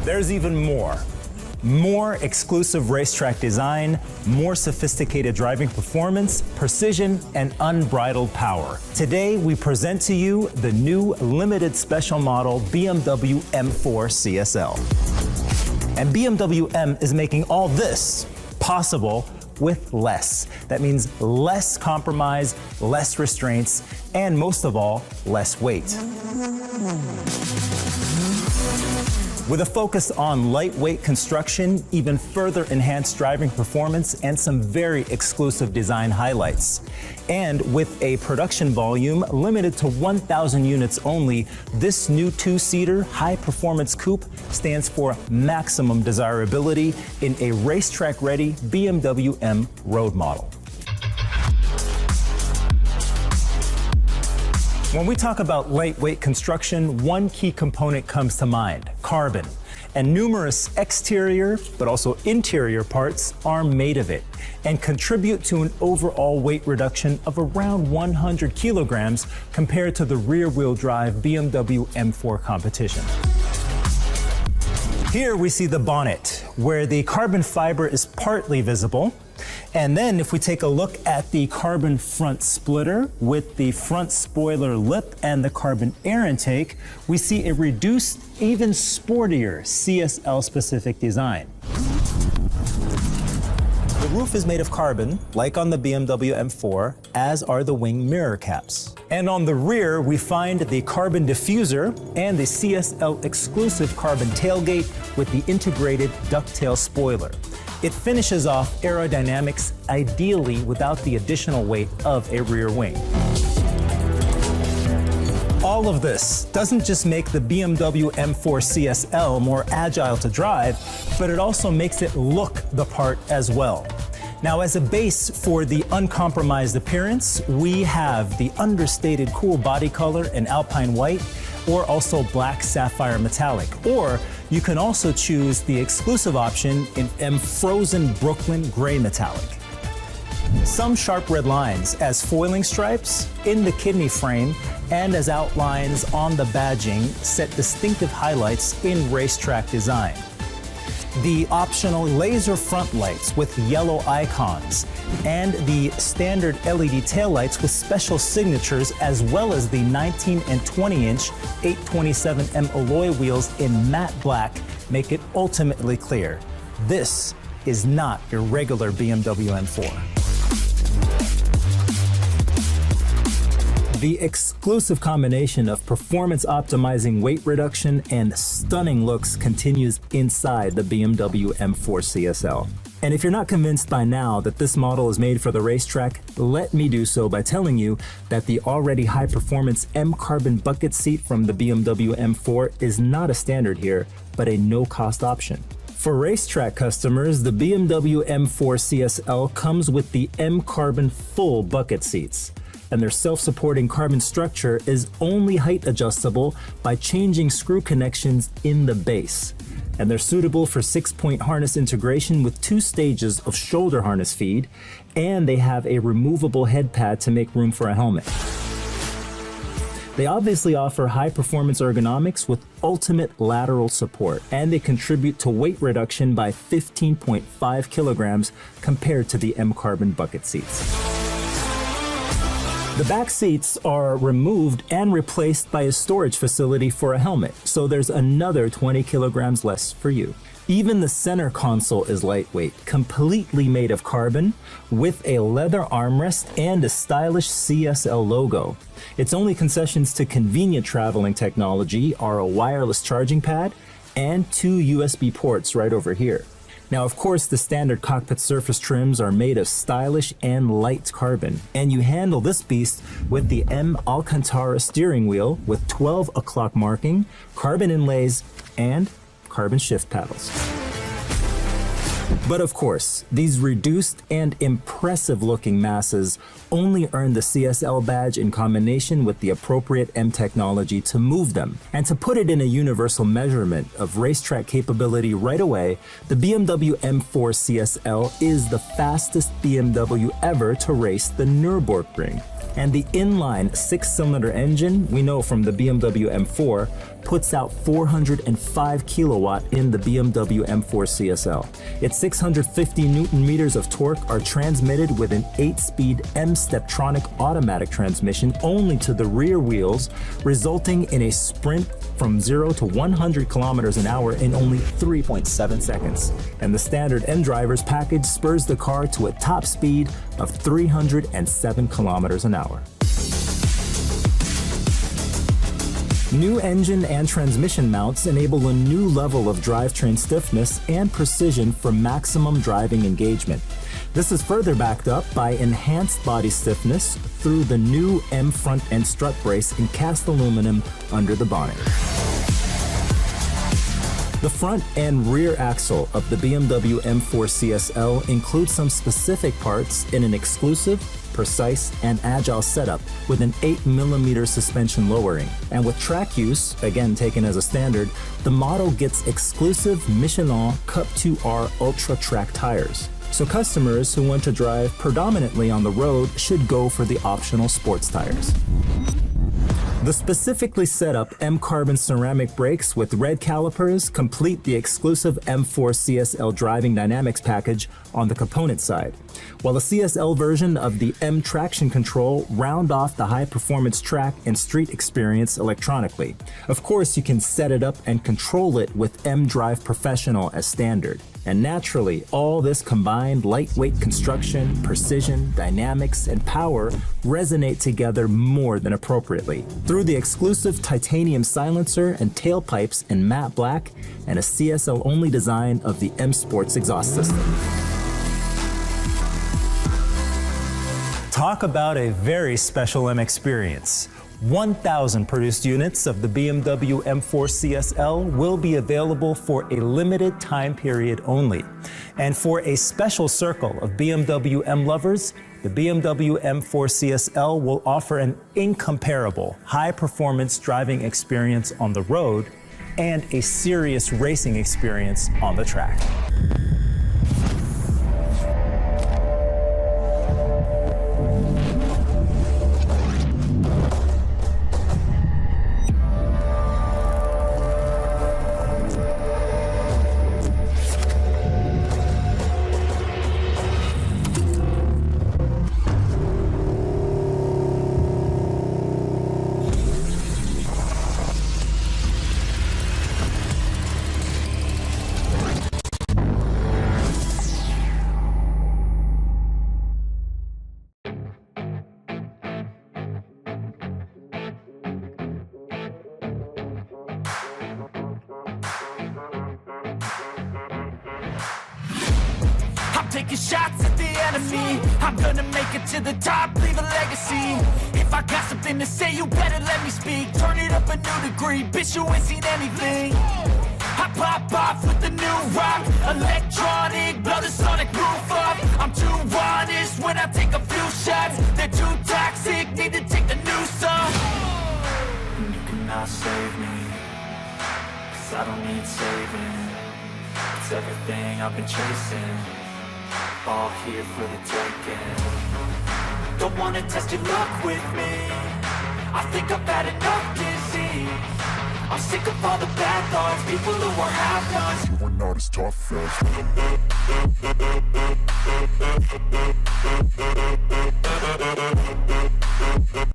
There's even more. More exclusive racetrack design, more sophisticated driving performance, precision, and unbridled power. Today, we present to you the new limited special model BMW M4 CSL. And BMW M is making all this possible with less. That means less compromise, less restraints, and most of all, less weight. With a focus on lightweight construction, even further enhanced driving performance, and some very exclusive design highlights. And with a production volume limited to 1,000 units only, this new two-seater high-performance coupe stands for maximum desirability in a racetrack-ready BMW M road model. When we talk about lightweight construction, one key component comes to mind: carbon. And numerous exterior, but also interior parts are made of it and contribute to an overall weight reduction of around 100 kilograms compared to the rear-wheel drive BMW M4 competition. Here we see the bonnet, where the carbon fiber is partly visible. And then if we take a look at the carbon front splitter with the front spoiler lip and the carbon air intake, we see a reduced, even sportier CSL specific design. The roof is made of carbon, like on the BMW M4, as are the wing mirror caps. And on the rear, we find the carbon diffuser and the CSL exclusive carbon tailgate with the integrated ducktail spoiler. It finishes off aerodynamics ideally without the additional weight of a rear wing. All of this doesn't just make the BMW M4 CSL more agile to drive, but it also makes it look the part as well. Now, as a base for the uncompromised appearance, we have the understated cool body color in Alpine White, or also black sapphire metallic. Or you can also choose the exclusive option in M Frozen Brooklyn Gray Metallic. Some sharp red lines as foiling stripes in the kidney frame and as outlines on the badging set distinctive highlights in racetrack design. The optional laser front lights with yellow icons, and the standard LED taillights with special signatures, as well as the 19 and 20-inch 827M alloy wheels in matte black, make it ultimately clear: this is not your regular BMW M4. The exclusive combination of performance-optimizing weight reduction and stunning looks continues inside the BMW M4 CSL. And if you're not convinced by now that this model is made for the racetrack, let me do so by telling you that the already high-performance M-Carbon bucket seat from the BMW M4 is not a standard here, but a no-cost option. For racetrack customers, the BMW M4 CSL comes with the M-Carbon full bucket seats, and their self-supporting carbon structure is only height adjustable by changing screw connections in the base. And they're suitable for 6-point harness integration with 2 stages of shoulder harness feed, and they have a removable head pad to make room for a helmet. They obviously offer high-performance ergonomics with ultimate lateral support, and they contribute to weight reduction by 15.5 kilograms compared to the M-Carbon bucket seats. The back seats are removed and replaced by a storage facility for a helmet, so there's another 20 kilograms less for you. Even the center console is lightweight, completely made of carbon, with a leather armrest and a stylish CSL logo. Its only concessions to convenient traveling technology are a wireless charging pad and 2 USB ports right over here. Now, of course, the standard cockpit surface trims are made of stylish and light carbon, and you handle this beast with the M Alcantara steering wheel with 12 o'clock marking, carbon inlays, and carbon shift paddles. But of course, these reduced and impressive looking masses only earn the CSL badge in combination with the appropriate M technology to move them. And to put it in a universal measurement of racetrack capability right away, the BMW M4 CSL is the fastest BMW ever to race the Nürburgring. And the inline 6-cylinder engine we know from the BMW M4 puts out 405 kilowatt in the BMW M4 CSL. Its 650 Newton meters of torque are transmitted with an 8-speed M-Steptronic automatic transmission only to the rear wheels, resulting in a sprint from 0 to 100 kilometers an hour in only 3.7 seconds. And the standard N-Drivers package spurs the car to a top speed of 307 kilometers an hour. New engine and transmission mounts enable a new level of drivetrain stiffness and precision for maximum driving engagement. This is further backed up by enhanced body stiffness through the new M front end strut brace in cast aluminum under the bonnet. The front and rear axle of the BMW M4 CSL includes some specific parts in an exclusive, precise, and agile setup with an 8mm suspension lowering. And with track use, again taken as a standard, the model gets exclusive Michelin Cup 2R Ultra Track tires. So customers who want to drive predominantly on the road should go for the optional sports tires. The specifically set up M-Carbon ceramic brakes with red calipers complete the exclusive M4 CSL driving dynamics package on the component side, while the CSL version of the M traction control round off the high-performance track and street experience electronically. Of course, you can set it up and control it with M Drive Professional as standard. And naturally, all this combined lightweight construction, precision, dynamics, and power resonate together more than appropriately through the exclusive titanium silencer and tailpipes in matte black and a CSL-only design of the M Sports exhaust system. Talk about a very special M experience. 1,000 produced units of the BMW M4 CSL will be available for a limited time period only. And for a special circle of BMW M lovers, the BMW M4 CSL will offer an incomparable high-performance driving experience on the road and a serious racing experience on the track. Taking shots at the enemy, I'm gonna make it to the top, leave a legacy. If I got something to say, you better let me speak. Turn it up a new degree, bitch, you ain't seen anything. I pop off with the new rock, electronic, blow the sonic roof up. I'm too honest when I take a few shots. They're too toxic, need to take the new song. And you cannot save me, 'cause I don't need saving. It's everything I've been chasing, all here for the taking. Don't wanna test your luck with me, I think I've had enough disease. I'm sick of all the bad thoughts, people who are half-nots. You are not as tough as